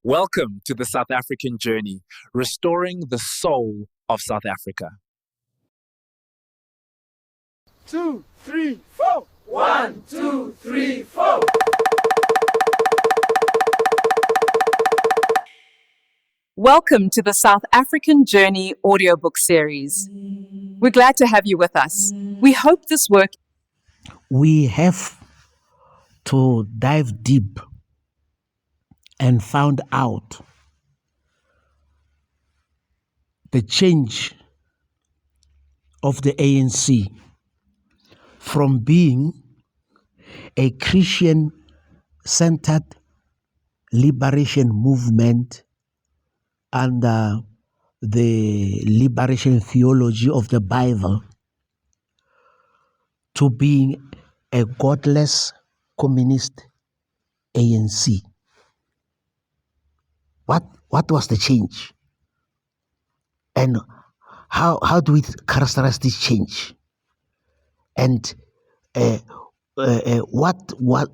Welcome to the South African journey, restoring the soul of South Africa. 2, 3, 4. 1, 2, 3, 4. Welcome to the South African Journey audiobook series. We're glad to have you with us. We hope this work. We have to dive deep and found out the change of the ANC from being a Christian-centered liberation movement under the liberation theology of the Bible to being a godless communist ANC. What was the change? And how do we characterize this change? And what were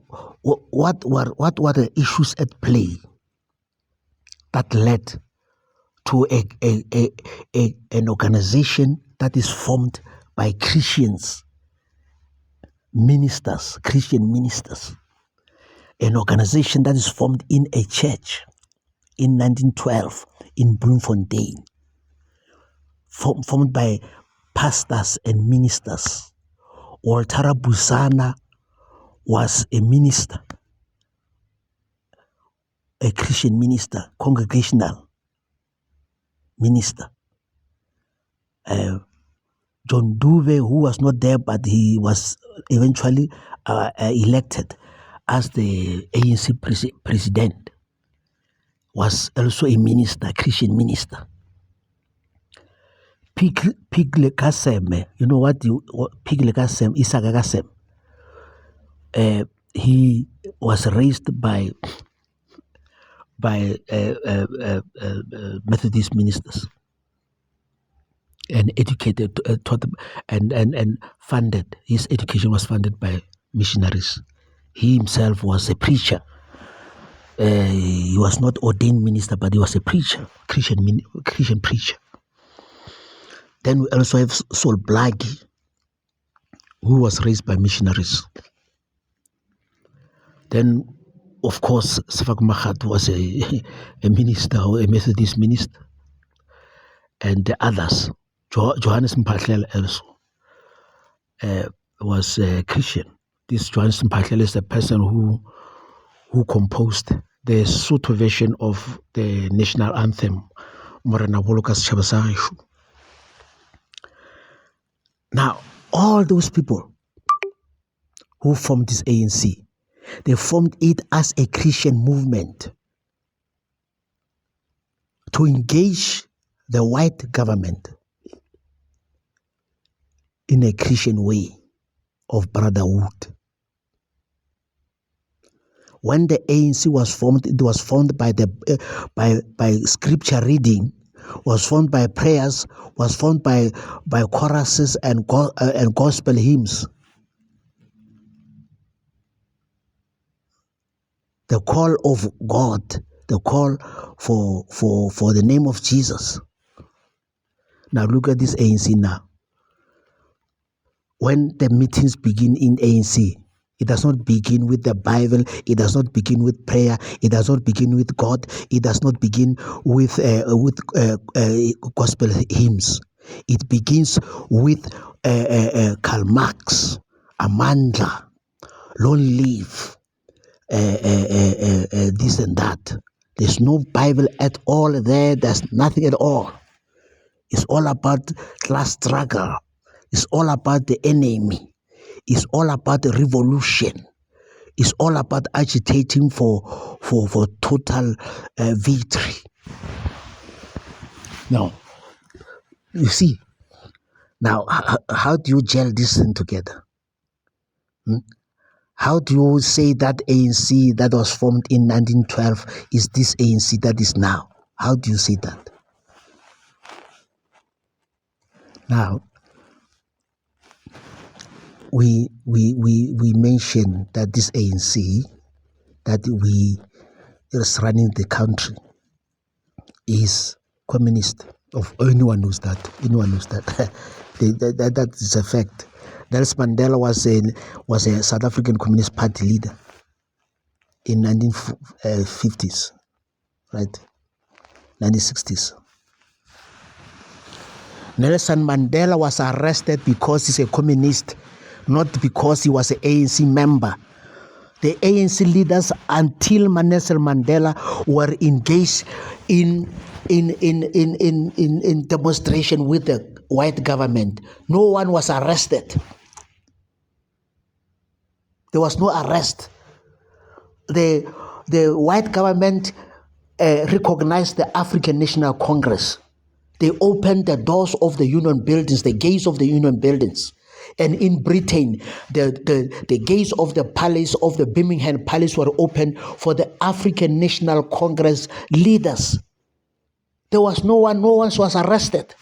the issues at play that led to an organization that is formed by Christian ministers, an organization that is formed in a church in 1912 in Bloemfontein, formed by pastors and ministers. Walter Busana was a minister, a Christian minister, congregational minister. John Duve, who was not there, but he was eventually elected as the ANC president, was also a minister, Christian minister. Pigle Kasem, you know what Pigle Kasem, Isaka Kasem, he was raised by Methodist ministers and educated, taught, and funded. His education was funded by missionaries. He himself was a preacher. He was not ordained minister, but he was a preacher, Christian preacher. Then we also have Saul Blagi, who was raised by missionaries. Then, of course, Sefak Mahat was a minister, or a Methodist minister. And the others, Johannes Mpahlele also was a Christian. This Johannes Mpahlele is the person who composed the Sotho version of the national anthem, Morena Bolokas Chabasarishu. Now, all those people who formed this ANC, they formed it as a Christian movement to engage the white government in a Christian way of brotherhood. When the ANC was formed, it was formed by scripture reading, was formed by prayers, was formed by choruses and gospel hymns. The call of God, the call for the name of Jesus. Now look at this ANC now. When the meetings begin in ANC, it does not begin with the Bible. It does not begin with prayer. It does not begin with God. It does not begin with gospel hymns. It begins with Karl Marx, Amandla, Long Live, this and that. There's no Bible at all there. There's nothing at all. It's all about class struggle. It's all about the enemy. It's all about the revolution. It's all about agitating for total victory. Now, you see, now how do you gel this thing together? How do you say that ANC that was formed in 1912 is this ANC that is now? How do you say that? Now, we mentioned that this ANC that we is running the country is communist. Of anyone knows that. Anyone knows that. That is a fact. Nelson Mandela was a South African Communist Party leader in 1950s, right? 1960s. Nelson Mandela was arrested because he's a communist, not because he was an ANC member. The ANC leaders until Nelson Mandela were engaged in demonstration with the white government. No one was arrested. There was no arrest. The white government recognized the African National Congress. They opened the doors of the union buildings, the gates of the union buildings. And in Britain, the gates of the palace, of the Birmingham Palace, were open for the African National Congress leaders. There was no one was arrested.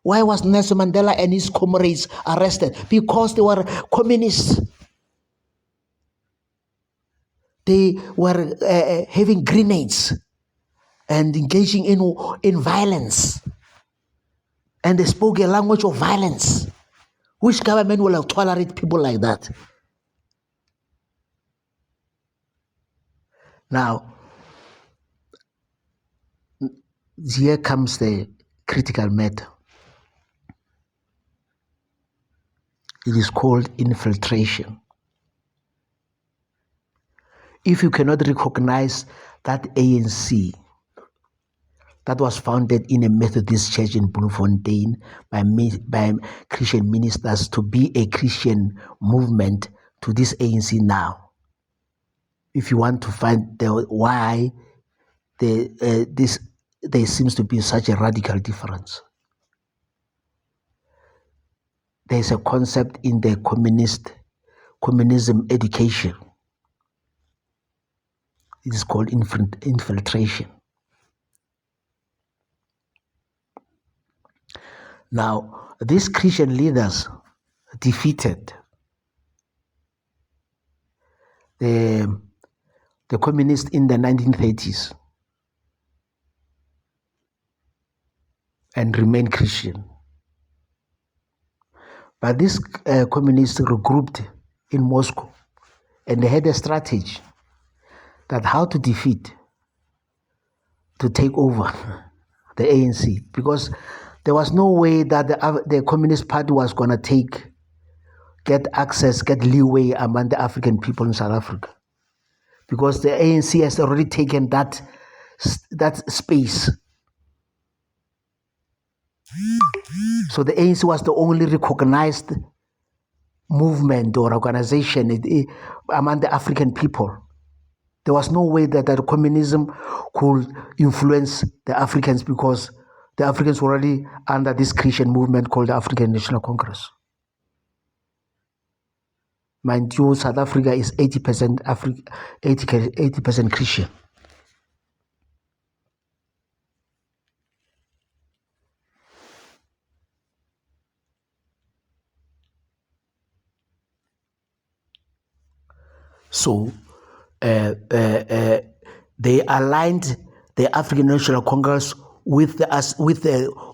Why was Nelson Mandela and his comrades arrested? Because they were communists. They were having grenades and engaging in violence. And they spoke a language of violence. Which government will have tolerated people like that? Now, here comes the critical matter. It is called infiltration. If you cannot recognize that ANC that was founded in a Methodist church in Bloemfontein by Christian ministers to be a Christian movement to this ANC now, if you want to find why there seems to be such a radical difference, there is a concept in the communism education. It is called infiltration. Now, these Christian leaders defeated the communists in the 1930s and remained Christian. But these communists regrouped in Moscow, and they had a strategy that how to defeat, to take over the ANC, because there was no way that the Communist Party was going to get access, get leeway among the African people in South Africa, because the ANC has already taken that space. So the ANC was the only recognized movement or organization among the African people. There was no way that communism could influence the Africans, because the Africans were already under this Christian movement called the African National Congress. Mind you, South Africa is 80% 80% Christian. So they aligned the African National Congress with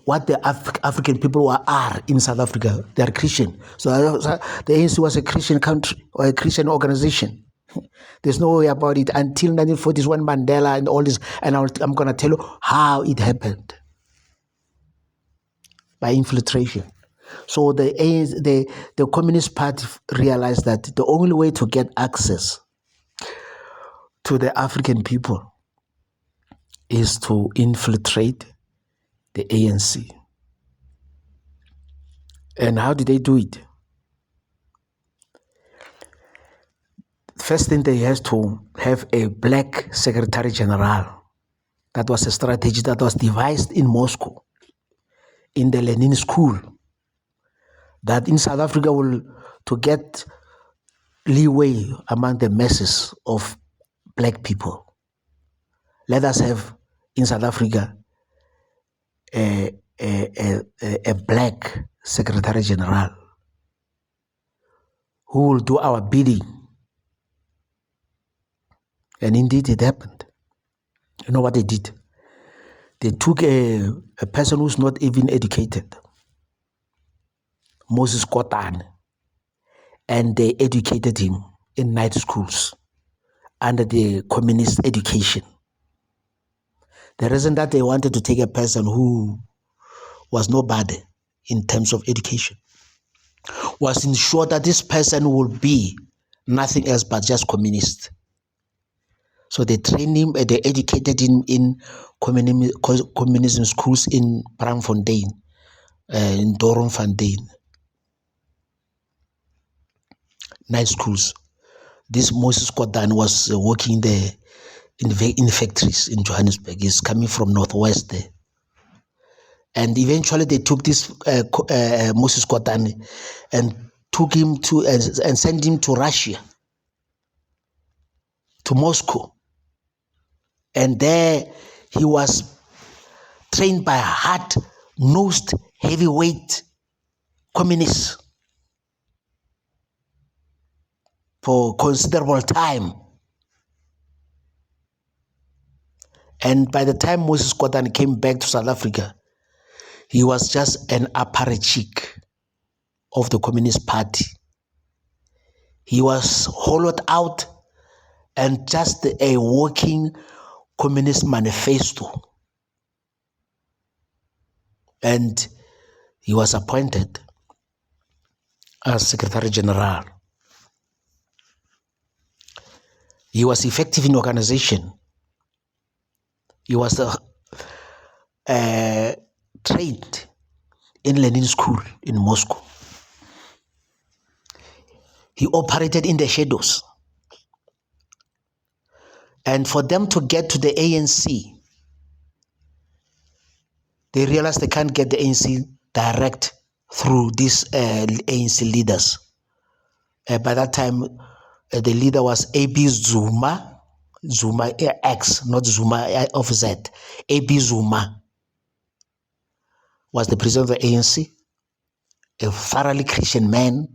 what the African people are in South Africa. They are Christian. So the ANC was a Christian country or a Christian organization. There's no way about it until 1940s when Mandela and all this. And I'm going to tell you how it happened. By infiltration. So the Communist Party realized that the only way to get access to the African people is to infiltrate the ANC. And how did they do it? First thing, they had to have a black Secretary General. That was a strategy that was devised in Moscow, in the Lenin School, that in South Africa to get leeway among the masses of black people. Let us have in South Africa a black Secretary General who will do our bidding. And indeed it happened. You know what they did? They took a person who's not even educated, Moses Kotane, and they educated him in night schools under the communist education. The reason that they wanted to take a person who was nobody in terms of education was ensure that this person would be nothing else but just communist. So they trained him, they educated him in communism schools in Braamfontein, in Doornfontein, night schools. This Moses Kotane was working there in factories in Johannesburg. He's coming from Northwest there. And eventually they took this Moses Kotane and took him to and sent him to Russia, to Moscow. And there he was trained by hard-nosed, heavyweight communists for considerable time. And by the time Moses Kotane came back to South Africa, he was just an apparatchik of the Communist Party. He was hollowed out and just a walking communist manifesto. And he was appointed as Secretary General. He was effective in organization. He was trained in Lenin School in Moscow. He operated in the shadows. And for them to get to the ANC, they realized they can't get the ANC direct through these ANC leaders. By that time, the leader was A.B. Zuma X, not Zuma of Z. A.B. Zuma was the president of the ANC, a thoroughly Christian man.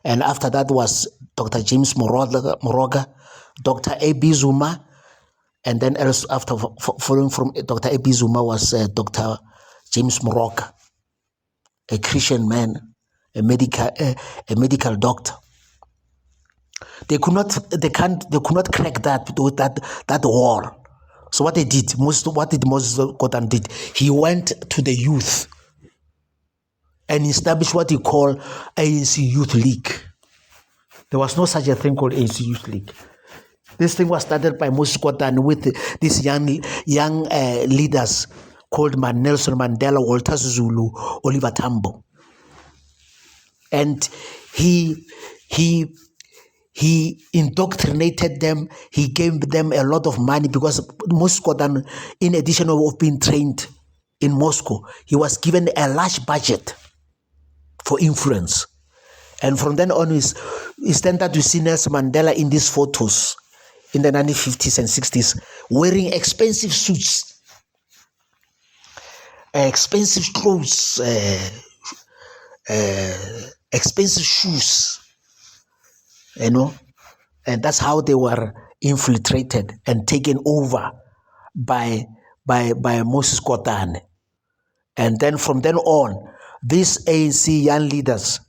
And after that was Dr. James Moroga, Dr. A.B. Zuma, and then after following from Dr. A.B. Zuma was Dr. James Moroga, a Christian man, a medical doctor. They could not crack that wall. So what they did, what did Moses Kotane did? He went to the youth and established what he called ANC Youth League. There was no such a thing called ANC Youth League. This thing was started by Moses Kotane with these young leaders called Nelson Mandela, Walter Zulu, Oliver Tambo, and he indoctrinated them. He gave them a lot of money because Moses Kotane, in addition of being trained in Moscow, he was given a large budget for influence. And from then on, it's standard to see Nelson Mandela in these photos in the 1950s and 60s, wearing expensive suits, expensive clothes, expensive shoes, you know. And that's how they were infiltrated and taken over by Moses Kotane. And then from then on, these ANC young leaders,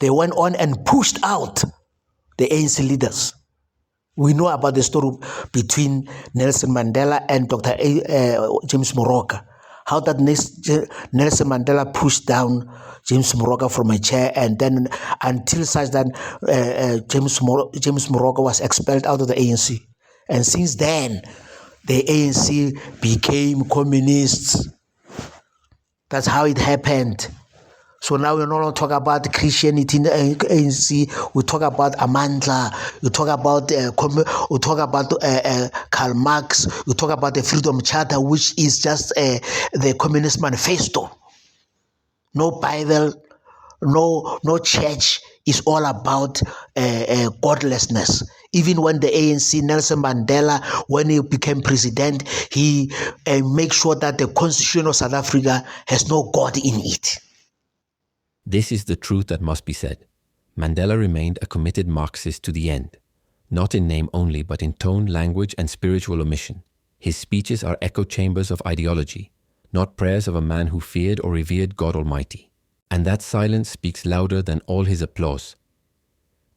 they went on and pushed out the ANC leaders. We know about the story between Nelson Mandela and Dr. James Moroga, how that Nelson Mandela pushed down James Moroga from a chair, and then until such that James Moroga was expelled out of the ANC. And since then, the ANC became communists. That's how it happened. So now we no longer talk about Christianity in the ANC. We talk about Amandla. We talk about Karl Marx. We talk about the Freedom Charter, which is just the Communist Manifesto. No Bible, no church. Is all about godlessness. Even when the ANC, Nelson Mandela, when he became president, he made sure that the Constitution of South Africa has no God in it. This is the truth that must be said. Mandela remained a committed Marxist to the end, not in name only, but in tone, language, and spiritual omission. His speeches are echo chambers of ideology, not prayers of a man who feared or revered God Almighty. And that silence speaks louder than all his applause.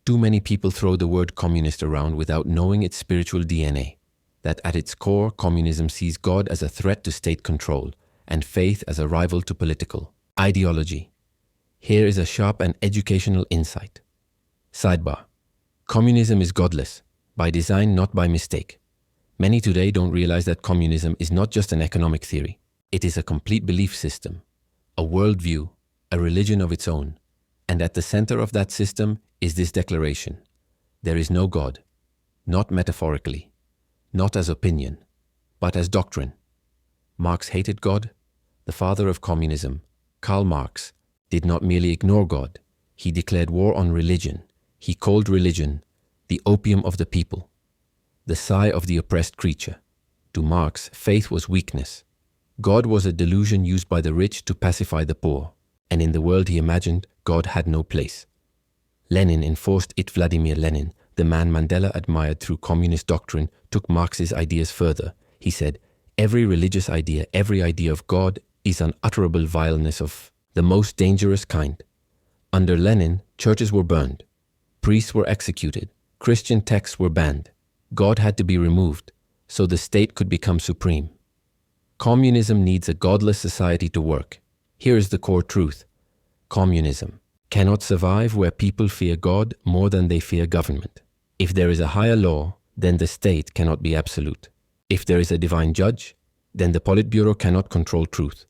Too many people throw the word communist around without knowing its spiritual DNA, that at its core, communism sees God as a threat to state control and faith as a rival to political ideology. Here is a sharp and educational insight. Sidebar. Communism is godless, by design, not by mistake. Many today don't realize that communism is not just an economic theory. It is a complete belief system, a worldview, a religion of its own. And at the center of that system is this declaration: there is no God, not metaphorically, not as opinion, but as doctrine. Marx hated God. The father of communism, Karl Marx, did not merely ignore God. He declared war on religion. He called religion the opium of the people, the sigh of the oppressed creature. To Marx, faith was weakness. God was a delusion used by the rich to pacify the poor, and in the world he imagined, God had no place. Lenin enforced it. Vladimir Lenin, the man Mandela admired through communist doctrine, took Marx's ideas further. He said, every religious idea, every idea of God is unutterable vileness of the most dangerous kind. Under Lenin, churches were burned, priests were executed, Christian texts were banned. God had to be removed so the state could become supreme. Communism needs a godless society to work. Here is the core truth. Communism cannot survive where people fear God more than they fear government. If there is a higher law, then the state cannot be absolute. If there is a divine judge, then the Politburo cannot control truth.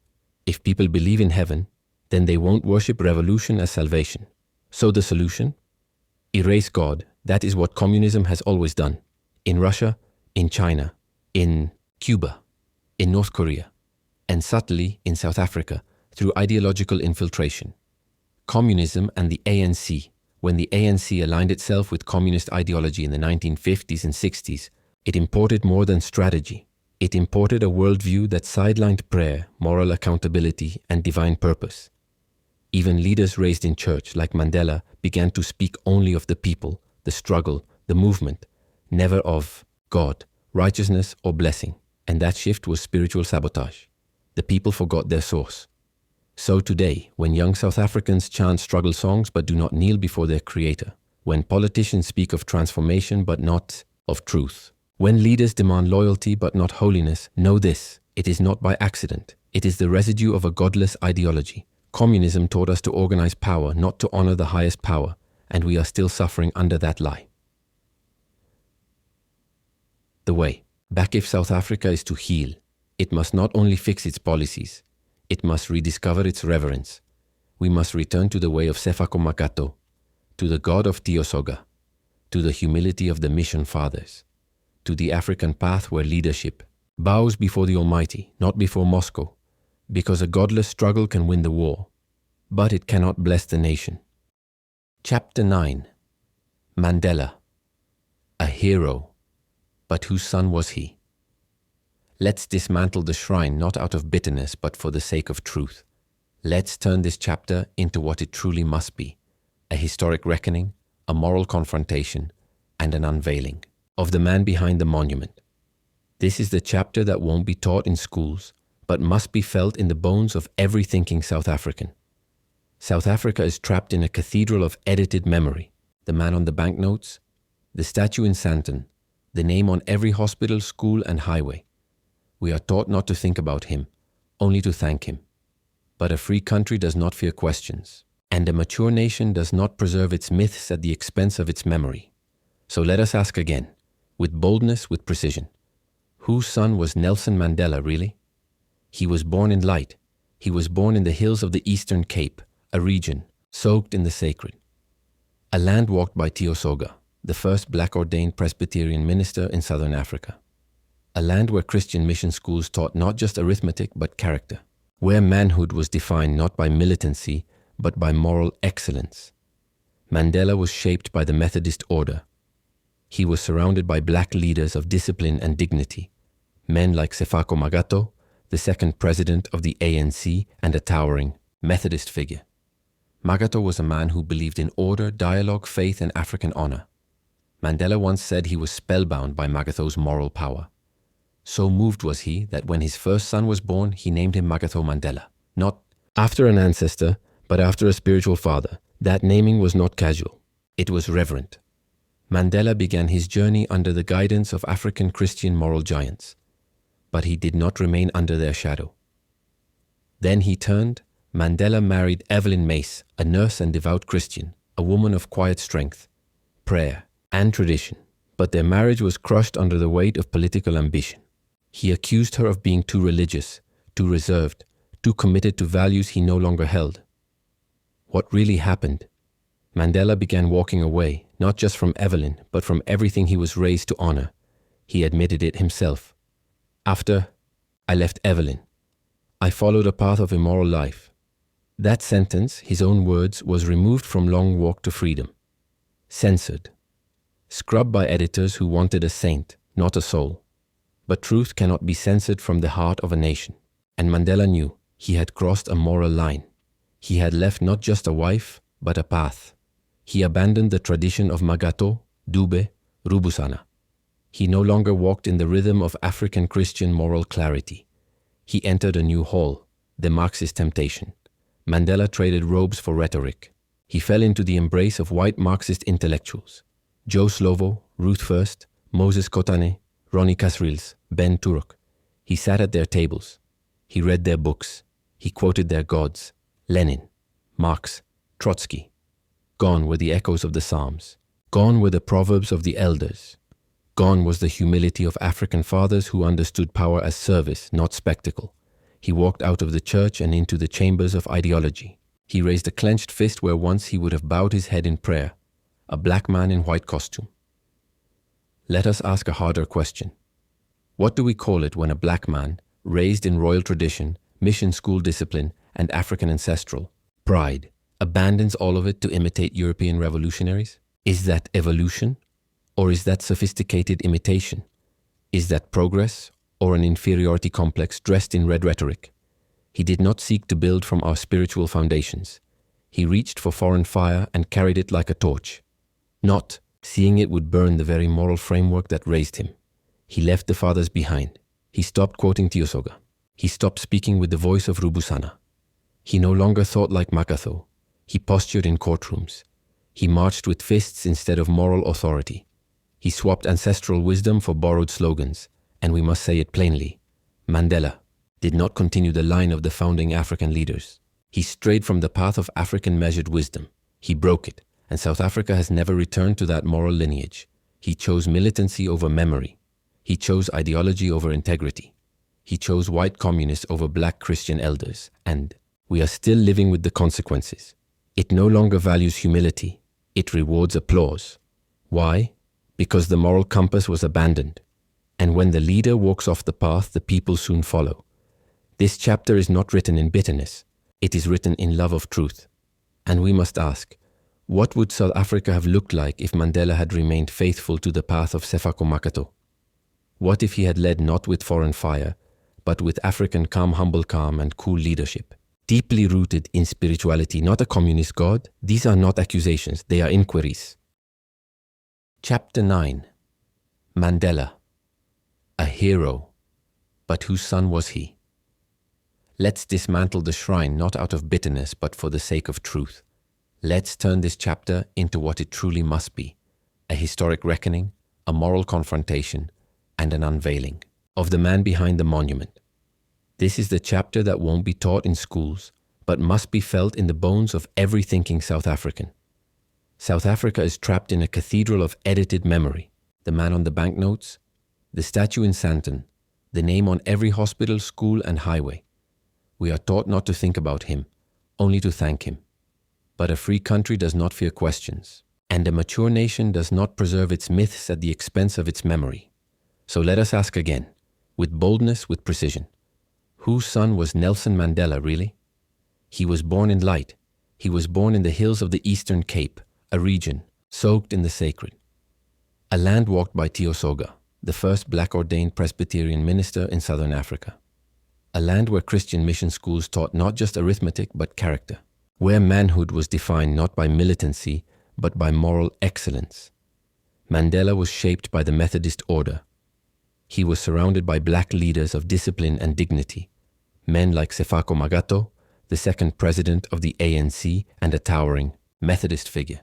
If people believe in heaven, then they won't worship revolution as salvation. So the solution? Erase God. That is what communism has always done. In Russia, in China, in Cuba, in North Korea, and subtly in South Africa through ideological infiltration. Communism and the ANC. When the ANC aligned itself with communist ideology in the 1950s and 60s, it imported more than strategy. It imported a worldview that sidelined prayer, moral accountability, and divine purpose. Even leaders raised in church, like Mandela, began to speak only of the people, the struggle, the movement, never of God, righteousness, or blessing. And that shift was spiritual sabotage. The people forgot their source. So today, when young South Africans chant struggle songs but do not kneel before their creator, when politicians speak of transformation but not of truth, when leaders demand loyalty but not holiness, know this: it is not by accident. It is the residue of a godless ideology. Communism taught us to organize power, not to honor the highest power, and we are still suffering under that lie. The way back if South Africa is to heal, it must not only fix its policies, it must rediscover its reverence. We must return to the way of Sefako Makato, to the God of Tiosoga, to the humility of the mission fathers, to the African path where leadership bows before the Almighty, not before Moscow, because a godless struggle can win the war, but it cannot bless the nation. Chapter 9. Mandela, a hero, but whose son was he? Let's dismantle the shrine not out of bitterness but for the sake of truth. Let's turn this chapter into what it truly must be: a historic reckoning, a moral confrontation, and an unveiling of the man behind the monument. This is the chapter that won't be taught in schools, but must be felt in the bones of every thinking South African. South Africa is trapped in a cathedral of edited memory. The man on the banknotes, the statue in Sandton, the name on every hospital, school, and highway. We are taught not to think about him, only to thank him. But a free country does not fear questions, and a mature nation does not preserve its myths at the expense of its memory. So let us ask again, with boldness, with precision: whose son was Nelson Mandela really? He was born in light. He was born in the hills of the Eastern Cape, a region soaked in the sacred. A land walked by Tiosoga, the first black ordained Presbyterian minister in Southern Africa. A land where Christian mission schools taught not just arithmetic but character, where manhood was defined not by militancy but by moral excellence. Mandela was shaped by the Methodist order. He was surrounded by black leaders of discipline and dignity, men like Sefako Magato, the second president of the ANC and a towering Methodist figure. Magato was a man who believed in order, dialogue, faith, and African honor. Mandela once said he was spellbound by Magato's moral power. So moved was he that when his first son was born, he named him Magatho Mandela. Not after an ancestor, but after a spiritual father. That naming was not casual. It was reverent. Mandela began his journey under the guidance of African Christian moral giants, but he did not remain under their shadow. Then he turned. Mandela married Evelyn Mace, a nurse and devout Christian, a woman of quiet strength, prayer, and tradition. But their marriage was crushed under the weight of political ambition. He accused her of being too religious, too reserved, too committed to values he no longer held. What really happened? Mandela began walking away, not just from Evelyn, but from everything he was raised to honor. He admitted it himself. After I left Evelyn, I followed a path of immoral life. That sentence, his own words, was removed from Long Walk to Freedom. Censored. Scrubbed by editors who wanted a saint, not a soul. But truth cannot be censored from the heart of a nation. And Mandela knew he had crossed a moral line. He had left not just a wife, but a path. He abandoned the tradition of Magatho, Dube, Rubusana. He no longer walked in the rhythm of African Christian moral clarity. He entered a new hall, the Marxist temptation. Mandela traded robes for rhetoric. He fell into the embrace of white Marxist intellectuals. Joe Slovo, Ruth First, Moses Kotane, Ronnie Kasrils, Ben Turok. He sat at their tables. He read their books. He quoted their gods, Lenin, Marx, Trotsky. Gone were the echoes of the Psalms. Gone were the proverbs of the elders. Gone was the humility of African fathers who understood power as service, not spectacle. He walked out of the church and into the chambers of ideology. He raised a clenched fist where once he would have bowed his head in prayer. A black man in white costume. Let us ask a harder question. What do we call it when a black man, raised in royal tradition, mission school discipline, and African ancestral pride, abandons all of it to imitate European revolutionaries? Is that evolution? Or is that sophisticated imitation? Is that progress or an inferiority complex dressed in red rhetoric? He did not seek to build from our spiritual foundations. He reached for foreign fire and carried it like a torch. Not seeing it would burn the very moral framework that raised him. He left the fathers behind. He stopped quoting Tiosoga. He stopped speaking with the voice of Rubusana. He no longer thought like Magatho. He postured in courtrooms. He marched with fists instead of moral authority. He swapped ancestral wisdom for borrowed slogans. And we must say it plainly, Mandela did not continue the line of the founding African leaders. He strayed from the path of African measured wisdom. He broke it, and South Africa has never returned to that moral lineage. He chose militancy over memory. He chose ideology over integrity. He chose white communists over black Christian elders. And we are still living with the consequences. It no longer values humility. It rewards applause. Why? Because the moral compass was abandoned. And when the leader walks off the path, the people soon follow. This chapter is not written in bitterness. It is written in love of truth. And we must ask, what would South Africa have looked like if Mandela had remained faithful to the path of Sefako Makato? What if he had led not with foreign fire, but with African humble calm and cool leadership? Deeply rooted in spirituality, not a communist god. These are not accusations, they are inquiries. Chapter 9. Mandela. A hero. But whose son was he? Let's dismantle the shrine not out of bitterness but for the sake of truth. Let's turn this chapter into what it truly must be. A historic reckoning, a moral confrontation, and an unveiling of the man behind the monument. This is the chapter that won't be taught in schools, but must be felt in the bones of every thinking South African. South Africa is trapped in a cathedral of edited memory. The man on the banknotes, the statue in Sandton, the name on every hospital, school, and highway. We are taught not to think about him, only to thank him. But a free country does not fear questions, and a mature nation does not preserve its myths at the expense of its memory. So let us ask again, with boldness, with precision. Whose son was Nelson Mandela, really? He was born in light. He was born in the hills of the Eastern Cape, a region soaked in the sacred. A land walked by Tiosoga, the first black-ordained Presbyterian minister in Southern Africa. A land where Christian mission schools taught not just arithmetic but character. Where manhood was defined not by militancy but by moral excellence. Mandela was shaped by the Methodist order. He was surrounded by black leaders of discipline and dignity, men like Sefako Magato, the second president of the ANC and a towering Methodist figure.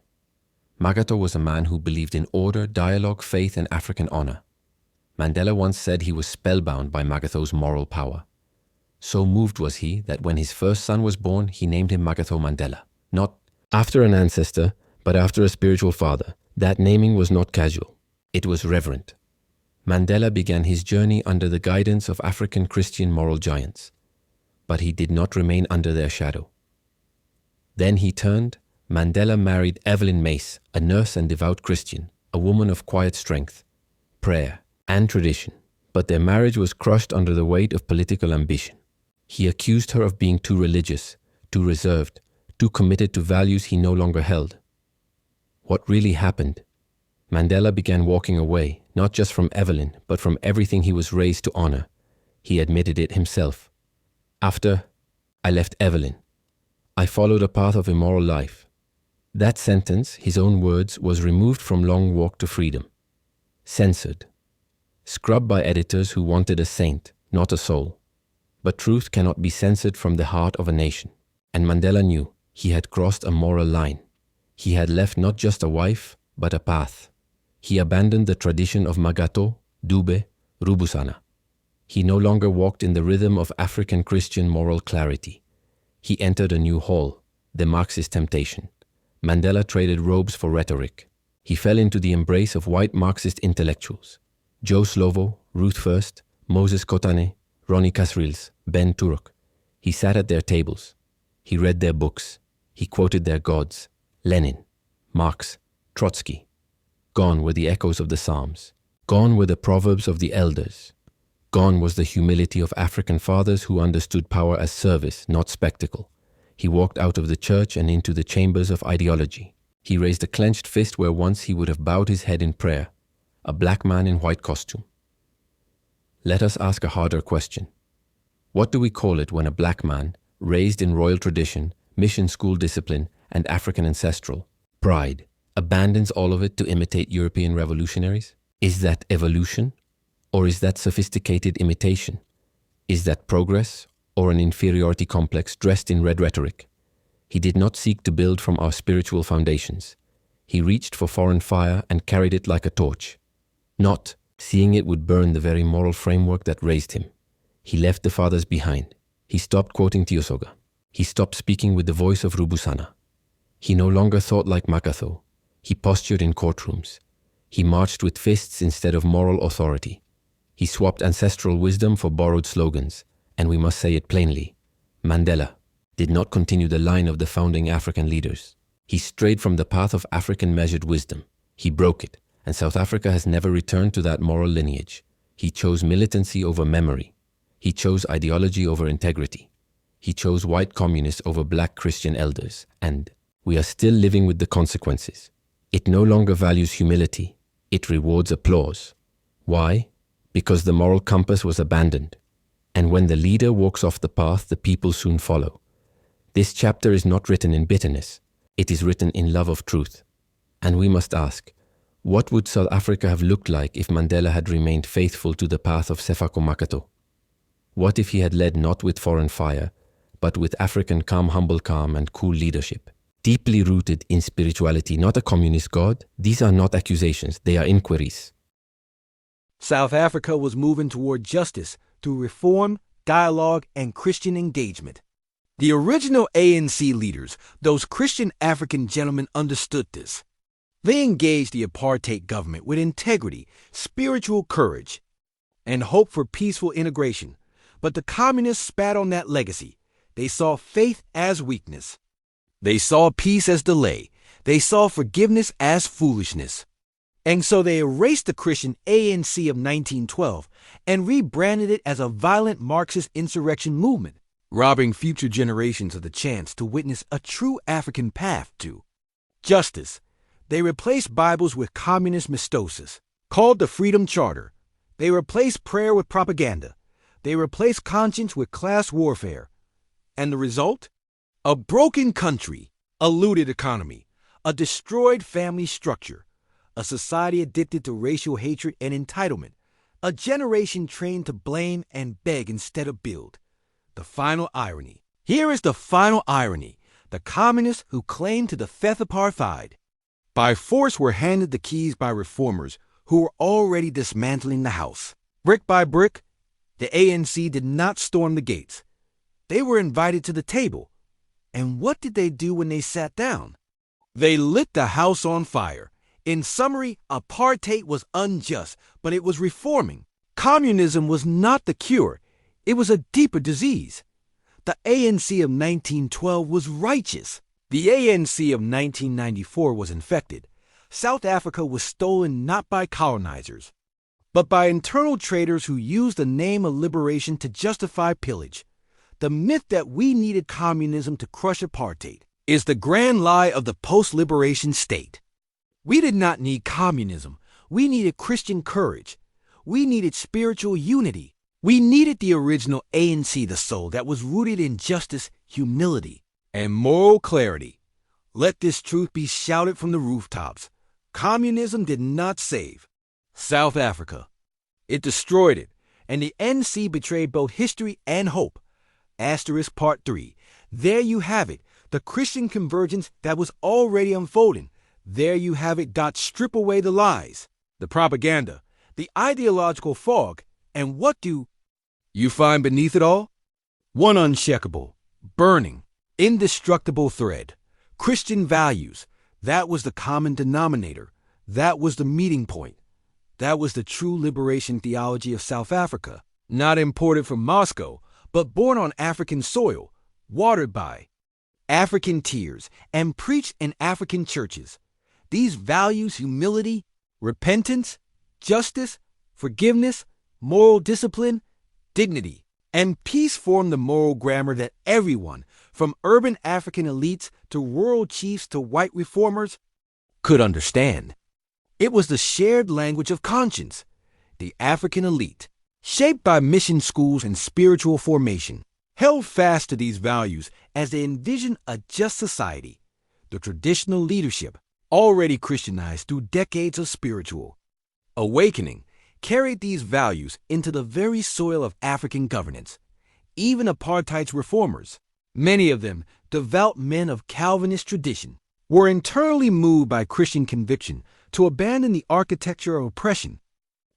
Magato was a man who believed in order, dialogue, faith, and African honor. Mandela once said he was spellbound by Magato's moral power. So moved was he that when his first son was born, he named him Magato Mandela. Not after an ancestor, but after a spiritual father. That naming was not casual. It was reverent. Mandela began his journey under the guidance of African Christian moral giants, but he did not remain under their shadow. Then he turned. Mandela married Evelyn Mace, a nurse and devout Christian, a woman of quiet strength, prayer, and tradition. But their marriage was crushed under the weight of political ambition. He accused her of being too religious, too reserved, too committed to values he no longer held. What really happened? Mandela began walking away, not just from Evelyn, but from everything he was raised to honor. He admitted it himself. After I left Evelyn, I followed a path of immoral life. That sentence, his own words, was removed from Long Walk to Freedom. Censored. Scrubbed by editors who wanted a saint, not a soul. But truth cannot be censored from the heart of a nation. And Mandela knew he had crossed a moral line. He had left not just a wife, but a path. He abandoned the tradition of Magato, Dube, Rubusana. He no longer walked in the rhythm of African Christian moral clarity. He entered a new hall, the Marxist temptation. Mandela traded robes for rhetoric. He fell into the embrace of white Marxist intellectuals. Joe Slovo, Ruth First, Moses Kotane, Ronnie Kasrils, Ben Turok. He sat at their tables. He read their books. He quoted their gods, Lenin, Marx, Trotsky. Gone were the echoes of the Psalms. Gone were the proverbs of the elders. Gone was the humility of African fathers who understood power as service, not spectacle. He walked out of the church and into the chambers of ideology. He raised a clenched fist where once he would have bowed his head in prayer. A black man in white costume. Let us ask a harder question. What do we call it when a black man, raised in royal tradition, mission school discipline, and African ancestral pride, abandons all of it to imitate European revolutionaries? Is that evolution? Or is that sophisticated imitation? Is that progress? Or an inferiority complex dressed in red rhetoric? He did not seek to build from our spiritual foundations. He reached for foreign fire and carried it like a torch. Not seeing it would burn the very moral framework that raised him. He left the fathers behind. He stopped quoting Tiosoga. He stopped speaking with the voice of Rubusana. He no longer thought like Makato. He postured in courtrooms. He marched with fists instead of moral authority. He swapped ancestral wisdom for borrowed slogans. And we must say it plainly, Mandela did not continue the line of the founding African leaders. He strayed from the path of African measured wisdom. He broke it, and South Africa has never returned to that moral lineage. He chose militancy over memory. He chose ideology over integrity. He chose white communists over black Christian elders, and we are still living with the consequences. It no longer values humility. It rewards applause. Why? Because the moral compass was abandoned. And when the leader walks off the path, the people soon follow. This chapter is not written in bitterness. It is written in love of truth. And we must ask, what would South Africa have looked like if Mandela had remained faithful to the path of Sefako Makato? What if he had led not with foreign fire, but with African humble calm and cool leadership? Deeply rooted in spirituality, not a communist god. These are not accusations, they are inquiries. South Africa was moving toward justice through reform, dialogue, and Christian engagement. The original ANC leaders, those Christian African gentlemen, understood this. They engaged the apartheid government with integrity, spiritual courage, and hope for peaceful integration. But the communists spat on that legacy. They saw faith as weakness. They saw peace as delay. They saw forgiveness as foolishness. And so they erased the Christian ANC of 1912 and rebranded it as a violent Marxist insurrection movement, robbing future generations of the chance to witness a true African path to justice. They replaced Bibles with communist mistoses, called the Freedom Charter. They replaced prayer with propaganda. They replaced conscience with class warfare. And the result? A broken country, a looted economy, a destroyed family structure, a society addicted to racial hatred and entitlement. A generation trained to blame and beg instead of build. The final irony. Here is the final irony. The communists who claimed to defeat apartheid by force were handed the keys by reformers who were already dismantling the house. Brick by brick, the ANC did not storm the gates. They were invited to the table. And what did they do when they sat down? They lit the house on fire. In summary, apartheid was unjust, but it was reforming. Communism was not the cure. It was a deeper disease. The ANC of 1912 was righteous. The ANC of 1994 was infected. South Africa was stolen not by colonizers, but by internal traders who used the name of liberation to justify pillage. The myth that we needed communism to crush apartheid is the grand lie of the post-liberation state. We did not need communism. We needed Christian courage. We needed spiritual unity. We needed the original ANC, the soul that was rooted in justice, humility, and moral clarity. Let this truth be shouted from the rooftops. Communism did not save South Africa. It destroyed it, and the NC betrayed both history and hope. Asterisk Part 3. There you have it, the Christian convergence that was already unfolding. There you have it. Strip away the lies, the propaganda, the ideological fog, and what do you find beneath it all? One unshakable, burning, indestructible thread. Christian values. That was the common denominator. That was the meeting point. That was the true liberation theology of South Africa. Not imported from Moscow, but born on African soil, watered by African tears, and preached in African churches. These values, humility, repentance, justice, forgiveness, moral discipline, dignity, and peace form the moral grammar that everyone, from urban African elites to rural chiefs to white reformers, could understand. It was the shared language of conscience. The African elite, shaped by mission schools and spiritual formation, held fast to these values as they envisioned a just society. The traditional leadership, already Christianized through decades of spiritual awakening, carried these values into the very soil of African governance. Even apartheid's reformers, many of them devout men of Calvinist tradition, were internally moved by Christian conviction to abandon the architecture of oppression.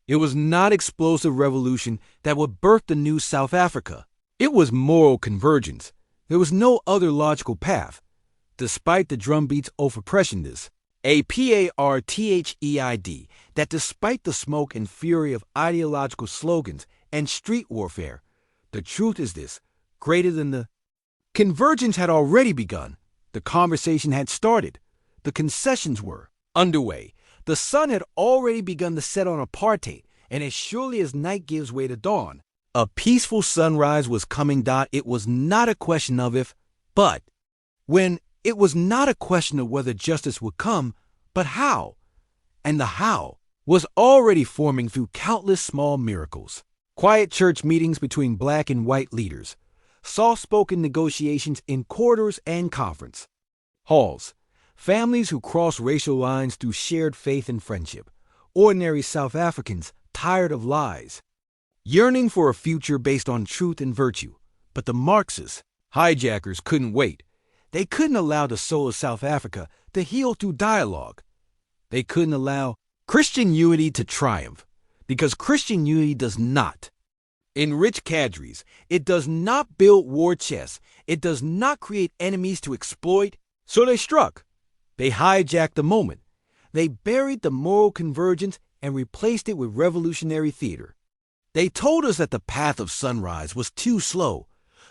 It was not explosive revolution that would birth the new South Africa. It was moral convergence. There was no other logical path. Despite the drumbeats of oppression, this apartheid, that despite the smoke and fury of ideological slogans and street warfare, the truth is this: greater than the convergence had already begun. The conversation had started. The concessions were underway. The sun had already begun to set on apartheid, and as surely as night gives way to dawn, a peaceful sunrise was coming. It was not a question of if, but when. It was not a question of whether justice would come, but how. And the how was already forming through countless small miracles. Quiet church meetings between black and white leaders, soft-spoken negotiations in corridors and conference halls, families who crossed racial lines through shared faith and friendship, ordinary South Africans tired of lies, yearning for a future based on truth and virtue. But the Marxist hijackers couldn't wait. They couldn't allow the soul of South Africa to heal through dialogue. They couldn't allow Christian unity to triumph, because Christian unity does not enrich cadres. It does not build war chests. It does not create enemies to exploit. So they struck. They hijacked the moment. They buried the moral convergence and replaced it with revolutionary theater. They told us that the path of sunrise was too slow,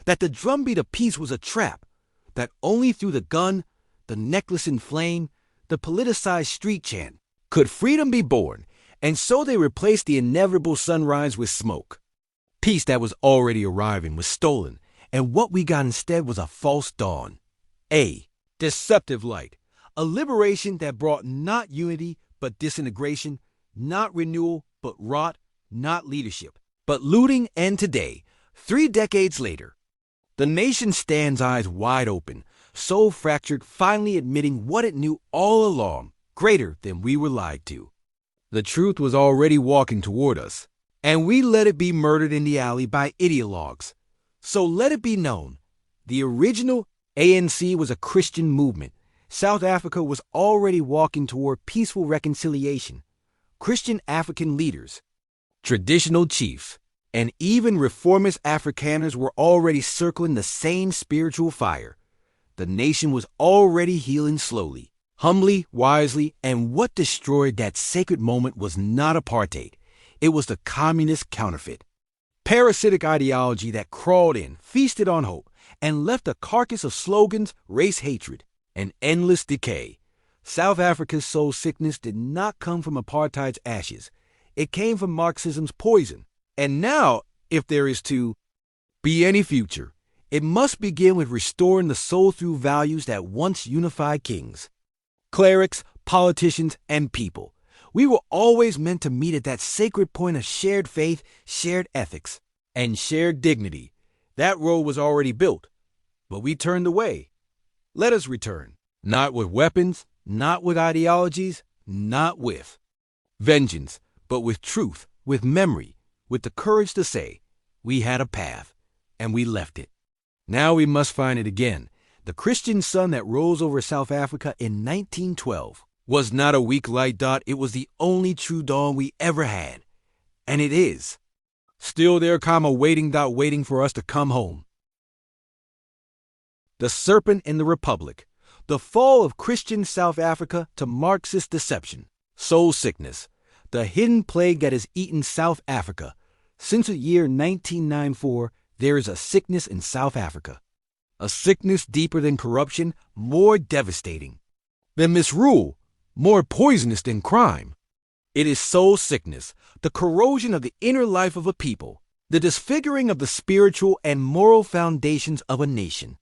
that the drumbeat of peace was a trap, that only through the gun, the necklace in flame, the politicized street chant could freedom be born, and so they replaced the inevitable sunrise with smoke. Peace that was already arriving was stolen, and what we got instead was a false dawn. A deceptive light, a liberation that brought not unity but disintegration, not renewal but rot, not leadership but looting. And today, 3 decades later, the nation stands eyes wide open, soul fractured, finally admitting what it knew all along, greater than we were lied to. The truth was already walking toward us. and we let it be murdered in the alley by ideologues. So let it be known, the original ANC was a Christian movement. South Africa was already walking toward peaceful reconciliation. Christian African leaders, traditional chiefs, and even reformist Afrikaners were already circling the same spiritual fire. The nation was already healing slowly, humbly, wisely, and what destroyed that sacred moment was not apartheid. It was the communist counterfeit. Parasitic ideology that crawled in, feasted on hope, and left a carcass of slogans, race hatred, and endless decay. South Africa's soul sickness did not come from apartheid's ashes. It came from Marxism's poison. And now, if there is to be any future, it must begin with restoring the soul through values that once unified kings, clerics, politicians, and people. We were always meant to meet at that sacred point of shared faith, shared ethics, and shared dignity. That road was already built, but we turned away. Let us return, not with weapons, not with ideologies, not with vengeance, but with truth, with memory, with the courage to say, we had a path, and we left it. Now we must find it again. The Christian sun that rose over South Africa in 1912 was not a weak light dot. It was the only true dawn we ever had. And it is. Still there, waiting for us to come home. The Serpent in the Republic. The fall of Christian South Africa to Marxist deception. Soul sickness. The hidden plague that has eaten South Africa. Since the year 1994, there is a sickness in South Africa. A sickness deeper than corruption, more devastating than misrule, more poisonous than crime. It is soul sickness, the corrosion of the inner life of a people, the disfiguring of the spiritual and moral foundations of a nation.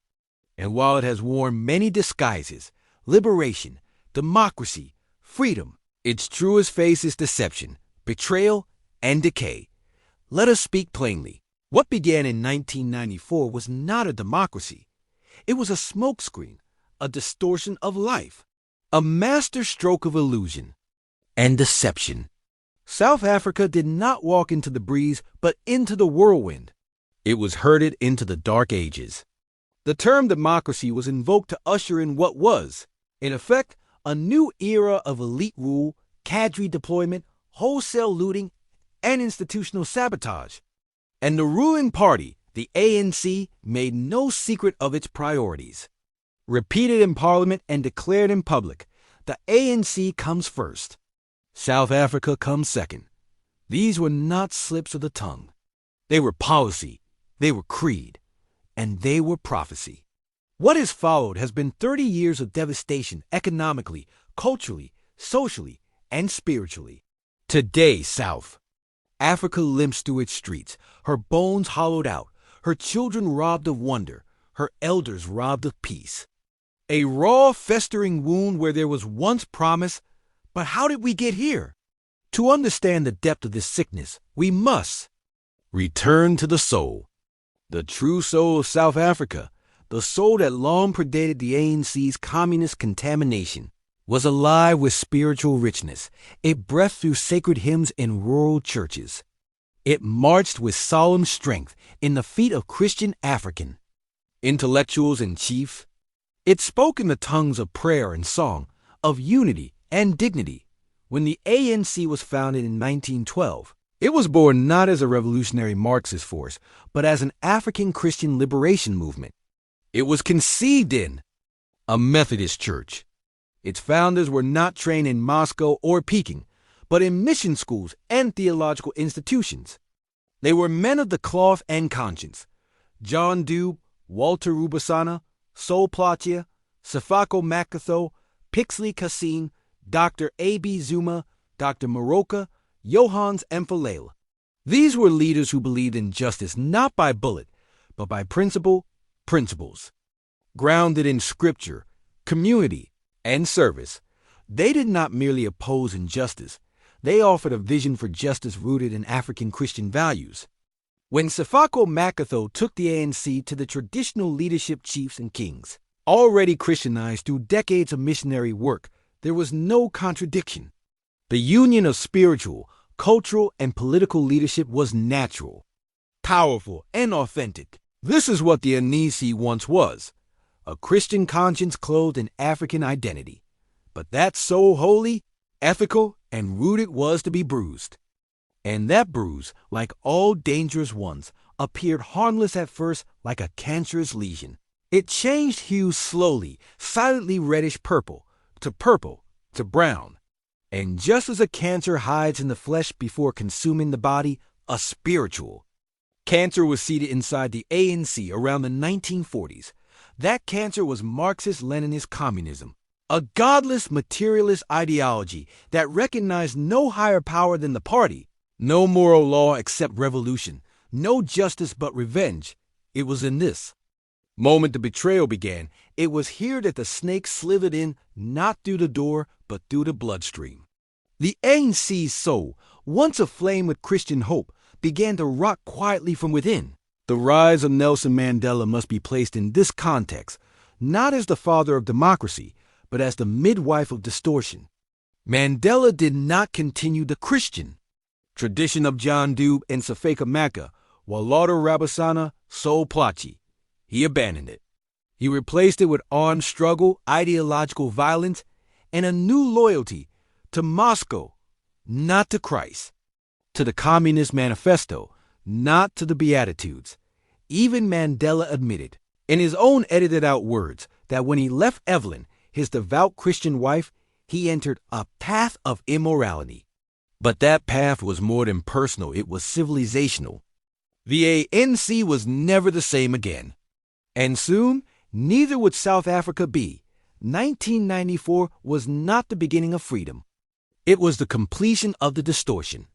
And while it has worn many disguises, liberation, democracy, freedom, its truest face is deception, betrayal, and decay. Let us speak plainly. What began in 1994 was not a democracy. It was a smokescreen, a distortion of life, a master stroke of illusion and deception. South Africa did not walk into the breeze, but into the whirlwind. It was herded into the dark ages. The term democracy was invoked to usher in what was, in effect, a new era of elite rule, cadre deployment, wholesale looting, and institutional sabotage. And the ruling party, the ANC, made no secret of its priorities. Repeated in Parliament and declared in public, the ANC comes first. South Africa comes second. These were not slips of the tongue. They were policy, they were creed, and they were prophecy. What has followed has been 30 years of devastation economically, culturally, socially, and spiritually. Today, South Africa limps through its streets, her bones hollowed out, her children robbed of wonder, her elders robbed of peace. A raw, festering wound where there was once promise, but how did we get here? To understand the depth of this sickness, we must return to the soul. The true soul of South Africa, the soul that long predated the ANC's communist contamination, was alive with spiritual richness. It breathed through sacred hymns in rural churches. It marched with solemn strength in the feet of Christian African intellectuals and chiefs. It spoke in the tongues of prayer and song, of unity and dignity. When the ANC was founded in 1912, it was born not as a revolutionary Marxist force, but as an African Christian liberation movement. It was conceived in a Methodist church. Its founders were not trained in Moscow or Peking, but in mission schools and theological institutions. They were men of the cloth and conscience. John Dube, Walter Rubusana, Sol Plaatje, Sefako Makatho, Pixley Kassim, Dr. A.B. Zuma, Dr. Moroka, Johannes Mfalela. These were leaders who believed in justice not by bullet, but by principles. Grounded in scripture, community, and service, they did not merely oppose injustice. They offered a vision for justice rooted in African Christian values. When Sefako Makatho took the ANC to the traditional leadership chiefs and kings, already Christianized through decades of missionary work, there was no contradiction. The union of spiritual, cultural and political leadership was natural, powerful, and authentic. This is what the ANC once was, a Christian conscience clothed in African identity. But that soul holy, ethical, and rooted was to be bruised. And that bruise, like all dangerous ones, appeared harmless at first like a cancerous lesion. It changed hues slowly, silently reddish-purple to brown. And just as a cancer hides in the flesh before consuming the body, a spiritual cancer was seated inside the ANC around the 1940s. That cancer was Marxist-Leninist communism, a godless materialist ideology that recognized no higher power than the party, no moral law except revolution, no justice but revenge. It was in this moment the betrayal began. It was here that the snake slithered in, not through the door, but through the bloodstream. The ANC's soul, once aflame with Christian hope, began to rot quietly from within. The rise of Nelson Mandela must be placed in this context, not as the father of democracy, but as the midwife of distortion. Mandela did not continue the Christian tradition of John Dube and Safeka Maka, Walter Rabasana, Sol Plaatje. He abandoned it. He replaced it with armed struggle, ideological violence, and a new loyalty to Moscow, not to Christ, to the Communist Manifesto, not to the Beatitudes. Even Mandela admitted, in his own edited-out words, that when he left Evelyn, his devout Christian wife, he entered a path of immorality. But that path was more than personal, it was civilizational. The ANC was never the same again. And soon, neither would South Africa be. 1994 was not the beginning of freedom. It was the completion of the distortion.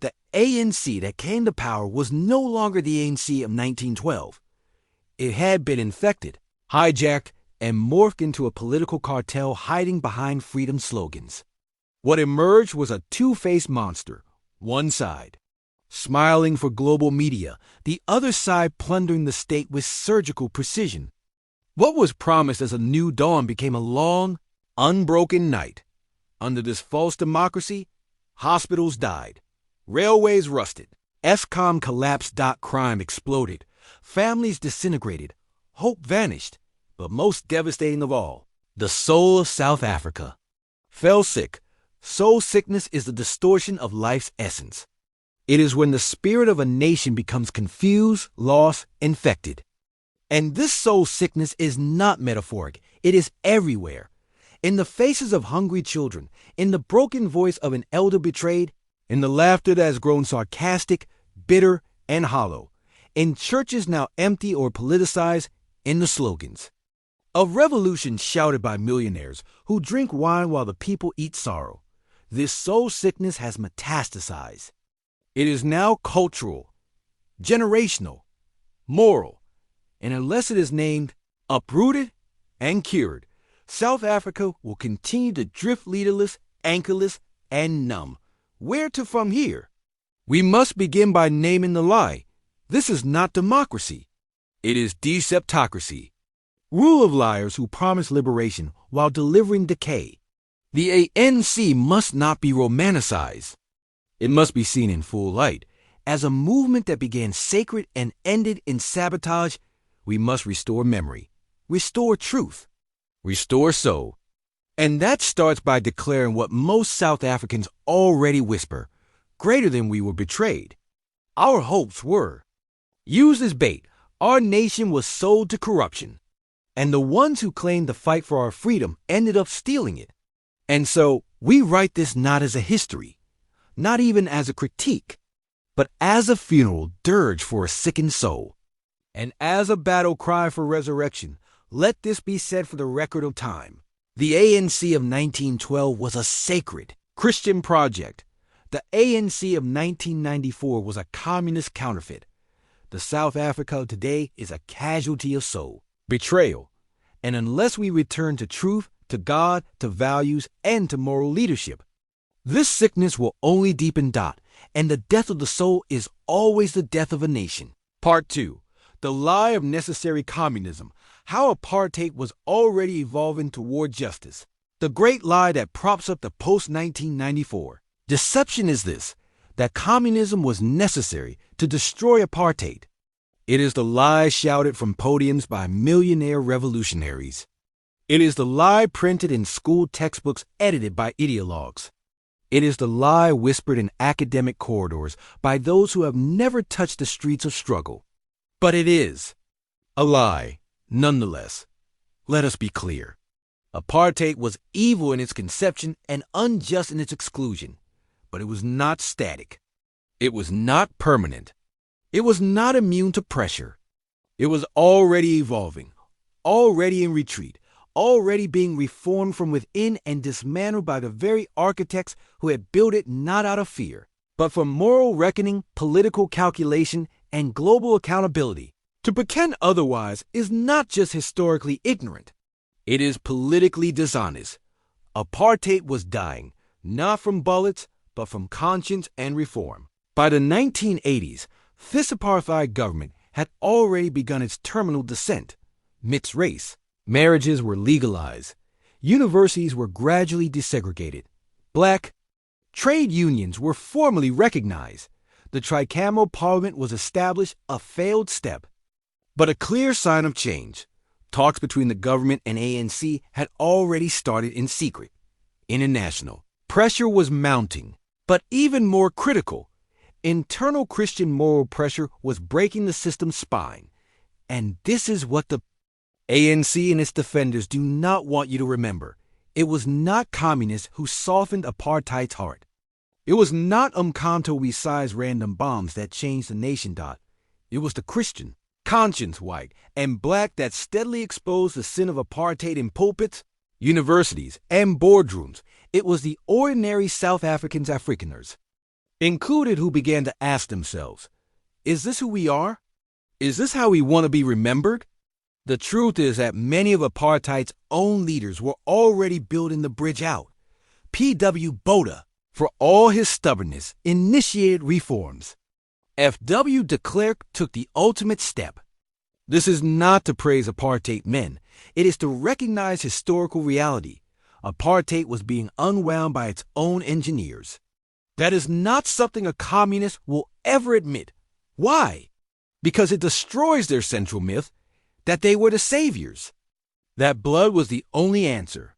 The ANC that came to power was no longer the ANC of 1912. It had been infected, hijacked, and morphed into a political cartel hiding behind freedom slogans. What emerged was a two-faced monster, one side smiling for global media, the other side plundering the state with surgical precision. What was promised as a new dawn became a long, unbroken night. Under this false democracy, hospitals died, railways rusted, Eskom collapsed. Crime exploded, families disintegrated, hope vanished, but most devastating of all, the soul of South Africa fell sick. Soul sickness is the distortion of life's essence. It is when the spirit of a nation becomes confused, lost, infected. And this soul sickness is not metaphoric. It is everywhere. In the faces of hungry children, in the broken voice of an elder betrayed, in the laughter that has grown sarcastic, bitter, and hollow, in churches now empty or politicized, in the slogans of revolution shouted by millionaires who drink wine while the people eat sorrow. This soul sickness has metastasized. It is now cultural, generational, moral, and unless it is named, uprooted, and cured, South Africa will continue to drift leaderless, anchorless, and numb. Where to from here? We must begin by naming the lie. This is not democracy. It is deceptocracy. Rule of liars who promise liberation while delivering decay. The ANC must not be romanticized. It must be seen in full light. As a movement that began sacred and ended in sabotage, we must restore memory, restore truth, restore soul. And that starts by declaring what most South Africans already whisper, greater than we were betrayed. Our hopes were. Used as bait, our nation was sold to corruption. And the ones who claimed to fight for our freedom ended up stealing it. And so, we write this not as a history, not even as a critique, but as a funeral dirge for a sickened soul. And as a battle cry for resurrection, let this be said for the record of time. The ANC of 1912 was a sacred Christian project. The ANC of 1994 was a communist counterfeit. The South Africa of today is a casualty of soul, betrayal. And unless we return to truth, to God, to values, and to moral leadership, this sickness will only deepen. And the death of the soul is always the death of a nation. Part 2. The lie of necessary communism. How apartheid was already evolving toward justice. The great lie that props up the post-1994. Deception is this. that communism was necessary to destroy apartheid. It is the lie shouted from podiums by millionaire revolutionaries. It is the lie printed in school textbooks edited by ideologues. It is the lie whispered in academic corridors by those who have never touched the streets of struggle. But it is a lie, nonetheless. Let us be clear. Apartheid was evil in its conception and unjust in its exclusion, but it was not static. It was not permanent. It was not immune to pressure. It was already evolving, already in retreat, already being reformed from within and dismantled by the very architects who had built it not out of fear, but for moral reckoning, political calculation, and global accountability. To pretend otherwise is not just historically ignorant. It is politically dishonest. Apartheid was dying, not from bullets, but from conscience and reform. By the 1980s, this apartheid government had already begun its terminal descent. Mixed race. Marriages were legalized. Universities were gradually desegregated. Black trade unions were formally recognized. The tricameral parliament was established, a failed step, but a clear sign of change. Talks between the government and ANC had already started in secret. International pressure was mounting, but even more critical, internal Christian moral pressure was breaking the system's spine. And this is what the ANC and its defenders do not want you to remember. It was not communists who softened apartheid's heart. It was not Umkhonto we size random bombs that changed the nation. It was the Christian, conscience white, and black that steadily exposed the sin of apartheid in pulpits, universities, and boardrooms. It was the ordinary South Afrikaners, included, who began to ask themselves, is this who we are? Is this how we want to be remembered? The truth is that many of apartheid's own leaders were already building the bridge out. P.W. Botha, for all his stubbornness, initiated reforms. F.W. de Klerk took the ultimate step. This is not to praise apartheid men. It is to recognize historical reality. Apartheid was being unwound by its own engineers. That is not something a communist will ever admit. Why? Because it destroys their central myth that they were the saviors, that blood was the only answer,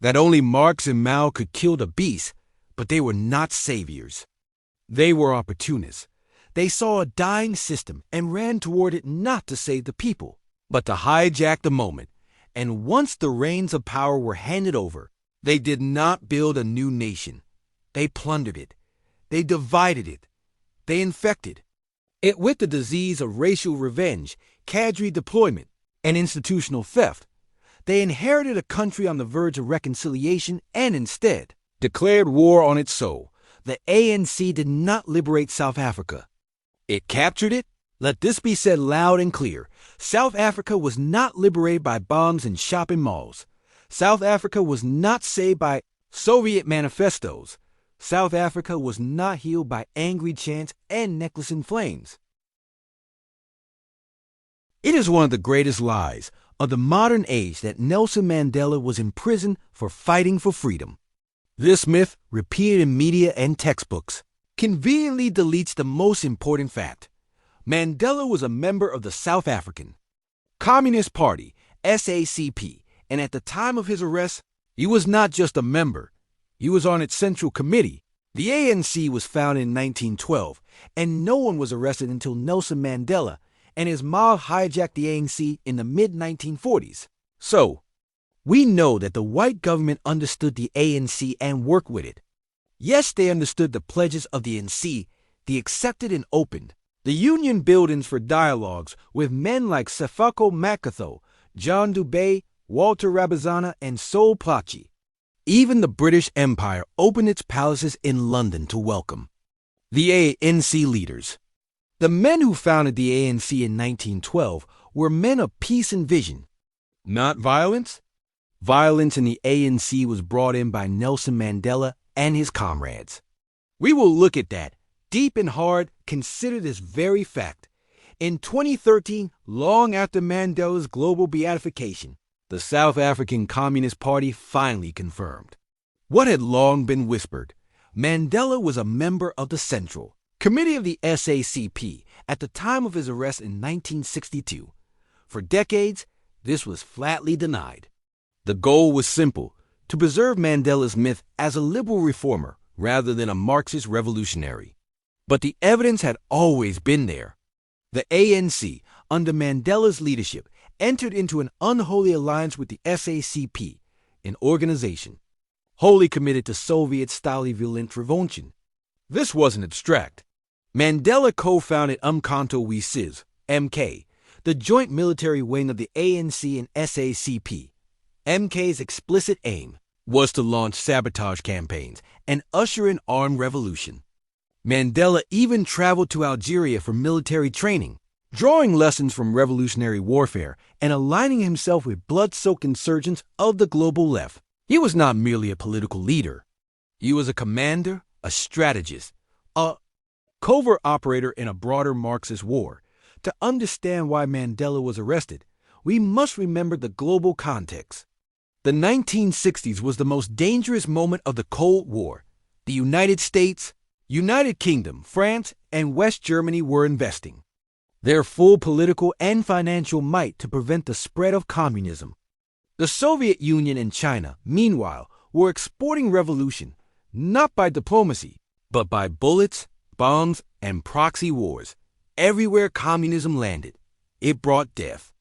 that only Marx and Mao could kill the beast, but they were not saviors. They were opportunists. They saw a dying system and ran toward it not to save the people, but to hijack the moment. And once the reins of power were handed over, they did not build a new nation. They plundered it. They divided it. They infected it with the disease of racial revenge, cadre deployment, and institutional theft. They inherited a country on the verge of reconciliation and instead declared war on its soul. The ANC did not liberate South Africa. It captured it. Let this be said loud and clear. South Africa was not liberated by bombs in shopping malls. South Africa was not saved by Soviet manifestos. South Africa was not healed by angry chants and necklace in flames. It is one of the greatest lies of the modern age that Nelson Mandela was in prison for fighting for freedom. This myth, repeated in media and textbooks, conveniently deletes the most important fact. Mandela was a member of the South African Communist Party, SACP, and at the time of his arrest, he was not just a member. He was on its central committee. The ANC was founded in 1912, and no one was arrested until Nelson Mandela and his mob hijacked the ANC in the mid-1940s. So, we know that the white government understood the ANC and worked with it. Yes, they understood the pledges of the ANC, they accepted and opened the union buildings for dialogues with men like Sefako Makatho, John Dubé, Walter Rabazana, and Sol Plaatje. Even the British Empire opened its palaces in London to welcome the ANC leaders. The men who founded the ANC in 1912 were men of peace and vision, not violence. Violence in the ANC was brought in by Nelson Mandela and his comrades. We will look at that deep and hard. Consider this very fact. In 2013, long after Mandela's global beatification, the South African Communist Party finally confirmed what had long been whispered. Mandela was a member of the Central Committee of the SACP at the time of his arrest in 1962. For decades, this was flatly denied. The goal was simple: to preserve Mandela's myth as a liberal reformer rather than a Marxist revolutionary. But the evidence had always been there. The ANC, under Mandela's leadership, entered into an unholy alliance with the SACP, an organization wholly committed to Soviet-style intervention. This wasn't abstract. Mandela co-founded Umkhonto we Sizwe, MK, the joint military wing of the ANC and SACP. MK's explicit aim was to launch sabotage campaigns and usher in armed revolution. Mandela even traveled to Algeria for military training, drawing lessons from revolutionary warfare and aligning himself with blood-soaked insurgents of the global left. He was not merely a political leader. He was a commander, a strategist, a covert operator in a broader Marxist war. To understand why Mandela was arrested, we must remember the global context. The 1960s was the most dangerous moment of the Cold War. The United States, United Kingdom, France, and West Germany were investing their full political and financial might to prevent the spread of communism. The Soviet Union and China, meanwhile, were exporting revolution, not by diplomacy, but by bullets, bombs, and proxy wars. Everywhere communism landed, it brought death.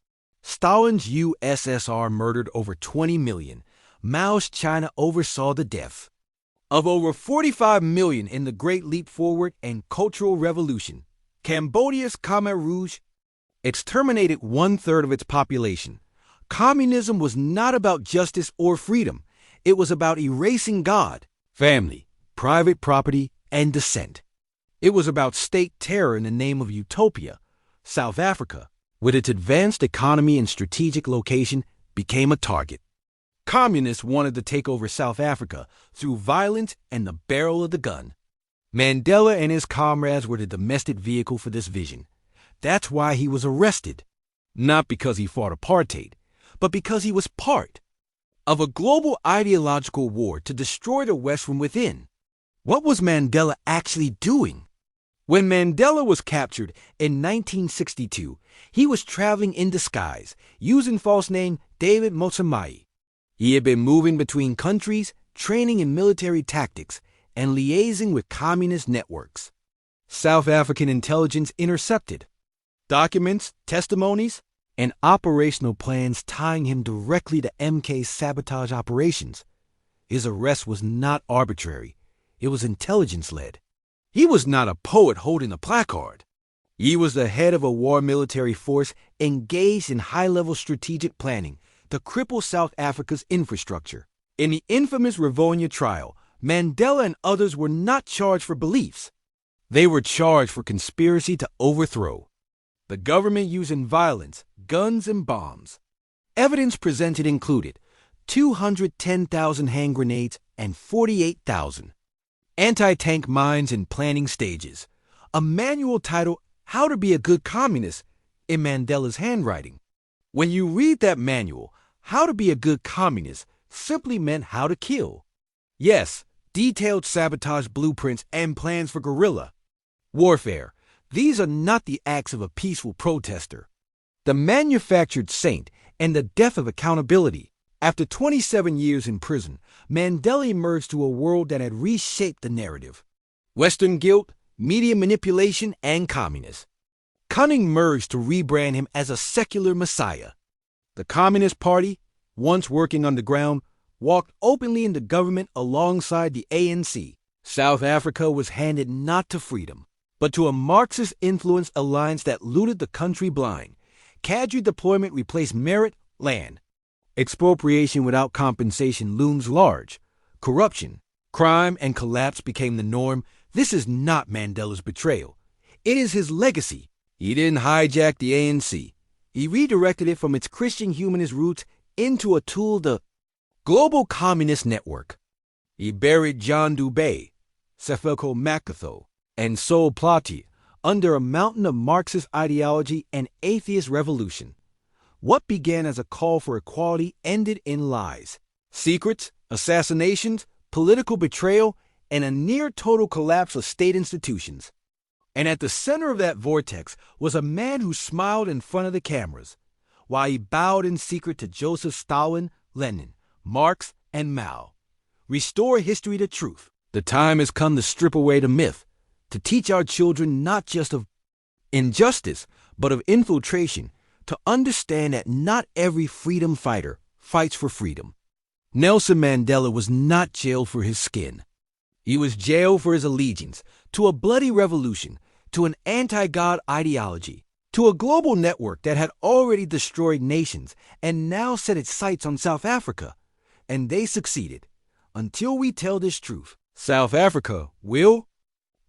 Stalin's USSR murdered over 20 million. Mao's China oversaw the deaths of over 45 million in the Great Leap Forward and Cultural Revolution. Cambodia's Khmer Rouge exterminated 1/3 of its population. Communism was not about justice or freedom. It was about erasing God, family, private property, and dissent. It was about state terror in the name of utopia. South Africa, with its advanced economy and strategic location, became a target. Communists wanted to take over South Africa through violence and the barrel of the gun. Mandela and his comrades were the domestic vehicle for this vision. That's why he was arrested. Not because he fought apartheid, but because he was part of a global ideological war to destroy the West from within. What was Mandela actually doing? When Mandela was captured in 1962, he was traveling in disguise, using false name David Motsamai. He had been moving between countries, training in military tactics, and liaising with communist networks. South African intelligence intercepted documents, testimonies, and operational plans tying him directly to MK's sabotage operations. His arrest was not arbitrary. It was intelligence-led. He was not a poet holding a placard. He was the head of a war military force engaged in high-level strategic planning to cripple South Africa's infrastructure. In the infamous Rivonia trial, Mandela and others were not charged for beliefs. They were charged for conspiracy to overthrow the government using violence, guns, and bombs. Evidence presented included 210,000 hand grenades and 48,000 anti-tank mines in planning stages. A manual titled How to Be a Good Communist in Mandela's handwriting. When you read that manual, How to Be a Good Communist simply meant how to kill. Yes, detailed sabotage blueprints and plans for guerrilla warfare. These are not the acts of a peaceful protester. The manufactured saint and the death of accountability. After 27 years in prison, Mandela emerged to a world that had reshaped the narrative. Western guilt, media manipulation, and communists. Cunning merged to rebrand him as a secular messiah. The Communist Party, once working underground, walked openly into government alongside the ANC. South Africa was handed not to freedom, but to a Marxist-influenced alliance that looted the country blind. Cadre deployment replaced merit, land. Expropriation without compensation looms large. Corruption, crime, and collapse became the norm. This is not Mandela's betrayal. It is his legacy. He didn't hijack the ANC. He redirected it from its Christian humanist roots into a tool, the global communist network. He buried John Dubé, Sefeko Makatho, and Sol Plaatje under a mountain of Marxist ideology and atheist revolution. What began as a call for equality ended in lies, secrets, assassinations, political betrayal, and a near-total collapse of state institutions. And at the center of that vortex was a man who smiled in front of the cameras, while he bowed in secret to Joseph Stalin, Lenin, Marx, and Mao. Restore history to truth. The time has come to strip away the myth, to teach our children not just of injustice, but of infiltration, to understand that not every freedom fighter fights for freedom. Nelson Mandela was not jailed for his skin. He was jailed for his allegiance to a bloody revolution, to an anti-God ideology, to a global network that had already destroyed nations and now set its sights on South Africa. And they succeeded. Until we tell this truth, South Africa will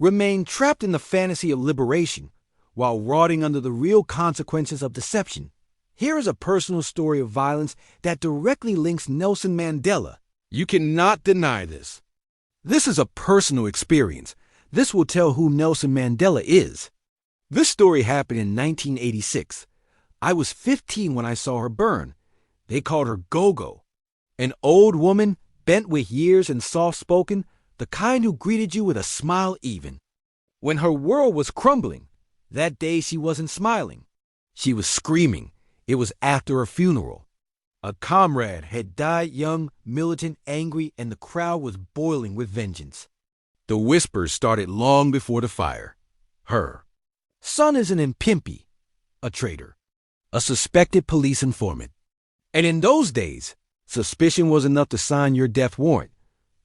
remain trapped in the fantasy of liberation while rotting under the real consequences of deception. Here is a personal story of violence that directly links Nelson Mandela. You cannot deny this. This is a personal experience. This will tell who Nelson Mandela is. This story happened in 1986. I was 15 when I saw her burn. They called her Gogo, an old woman bent with years and soft-spoken, the kind who greeted you with a smile even. When her world was crumbling, that day she wasn't smiling. She was screaming. It was after her funeral. A comrade had died young, militant, angry, and the crowd was boiling with vengeance. The whispers started long before the fire. Her son is an Impimpi, a traitor, a suspected police informant. And in those days, suspicion was enough to sign your death warrant.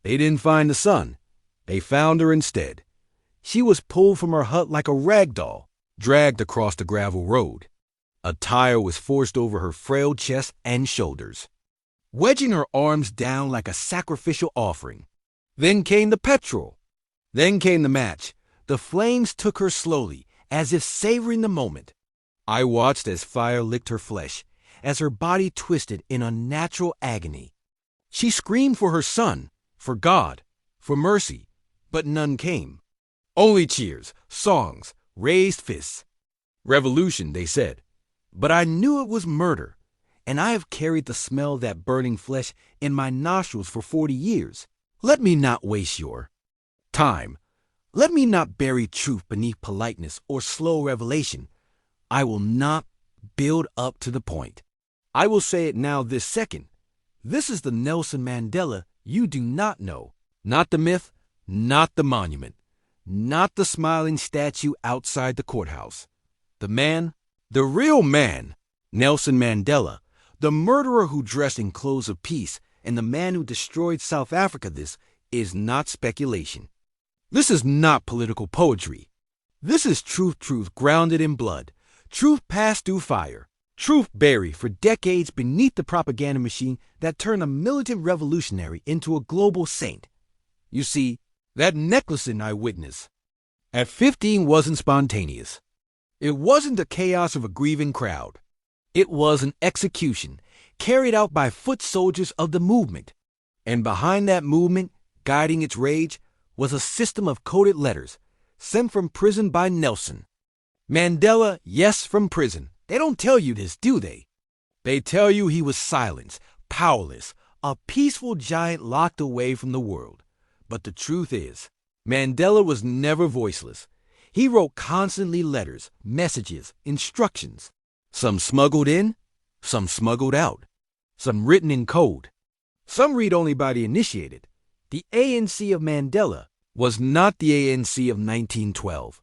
They didn't find the son. They found her instead. She was pulled from her hut like a rag doll, dragged across the gravel road. A tire was forced over her frail chest and shoulders, wedging her arms down like a sacrificial offering. Then came the petrol. Then came the match. The flames took her slowly, as if savoring the moment. I watched as fire licked her flesh, as her body twisted in unnatural agony. She screamed for her son, for God, for mercy, but none came. Only cheers, songs, raised fists. Revolution, they said. But I knew it was murder, and I have carried the smell of that burning flesh in my nostrils for 40 years. Let me not waste your time. Let me not bury truth beneath politeness or slow revelation. I will not build up to the point. I will say it now this second. This is the Nelson Mandela you do not know. Not the myth, not the monument, not the smiling statue outside the courthouse. The man, the real man, Nelson Mandela, the murderer who dressed in clothes of peace, and the man who destroyed South Africa. This is not speculation. This is not political poetry. This is truth grounded in blood, truth passed through fire, truth buried for decades beneath the propaganda machine that turned a militant revolutionary into a global saint. You see, that necklacing I witnessed at 15 wasn't spontaneous. It wasn't the chaos of a grieving crowd. It was an execution carried out by foot soldiers of the movement. And behind that movement, guiding its rage, was a system of coded letters sent from prison by Nelson. Mandela, yes, from prison. They don't tell you this, do they? They tell you he was silenced, powerless, a peaceful giant locked away from the world. But the truth is, Mandela was never voiceless. He wrote constantly letters, messages, instructions. Some smuggled in, some smuggled out, some written in code. Some read only by the initiated. The ANC of Mandela was not the ANC of 1912.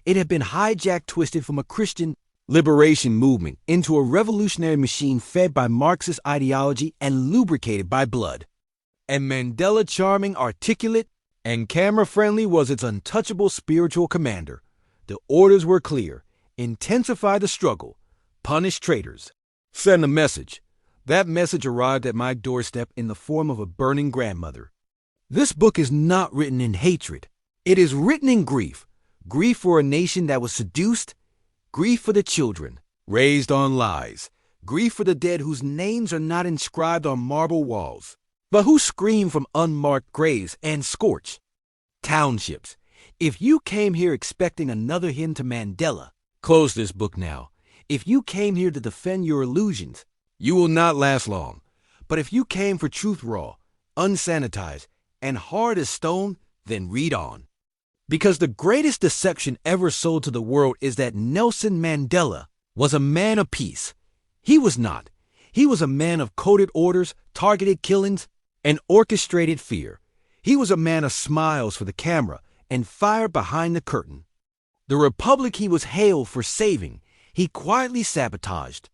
It had been hijacked, twisted from a Christian liberation movement into a revolutionary machine fed by Marxist ideology and lubricated by blood. And Mandela, charming, articulate, and camera-friendly, was its untouchable spiritual commander. The orders were clear. Intensify the struggle. Punish traitors. Send a message. That message arrived at my doorstep in the form of a burning grandmother. This book is not written in hatred. It is written in grief. Grief for a nation that was seduced. Grief for the children raised on lies. Grief for the dead whose names are not inscribed on marble walls, but who scream from unmarked graves and scorched townships. If you came here expecting another hymn to Mandela, close this book now. If you came here to defend your illusions, you will not last long. But if you came for truth raw, unsanitized, and hard as stone, then read on. Because the greatest deception ever sold to the world is that Nelson Mandela was a man of peace. He was not. He was a man of coded orders, targeted killings, and orchestrated fear. He was a man of smiles for the camera and fire behind the curtain. The republic he was hailed for saving, he quietly sabotaged.